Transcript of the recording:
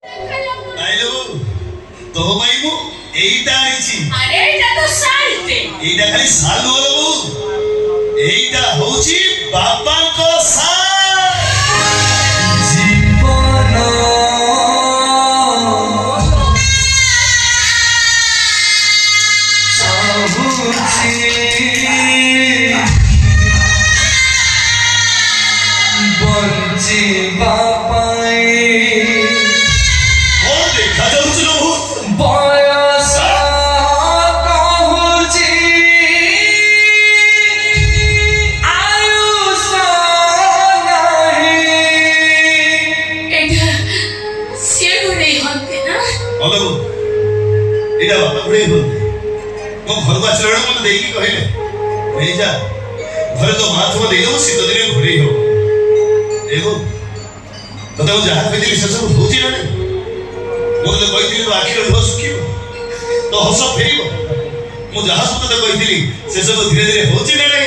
आइलो तो भाई এইটা আইছি আরে এটা তো শালতে এইটা খালি শাল বলবো এইটা হচ্ছে বাবাଙ୍କ শাল জীবন চাহুছি বঞ্চিবা পাই ও দেখা যাচ্ছে না বয়স কহুছি আয়ুষ নাহি এটা সে ঘুরেই হতে না বলো এটা বাবা ঘুরেই হতে ମୋ ଘରକୁ ଆସିଲା ବେଳେ ମୋତେ ଦେଇକି କହିଲେ ନେଇ ଯା ଘରେ ତ ମା ଥବ ଦେଇଦେବ ଶୀତ ଦିନେ ଘୋଡ଼େଇ ହବ ଦେଖୁ ତତେ ମୁଁ ଯାହା କହିଥିଲି ସେସବୁ ହଉଛି ନା ନାହିଁ ମୁଁ ତତେ କହିଥିଲି ତୋ ଆଖିର ଲୁହ ଶୁଖିବ ତୋ ହସ ଫେରିବ ମୁଁ ଯାହା ସବୁ ତତେ କହିଥିଲି ସେସବୁ ଧୀରେ ଧୀରେ ହଉଛି ନା ନାହିଁ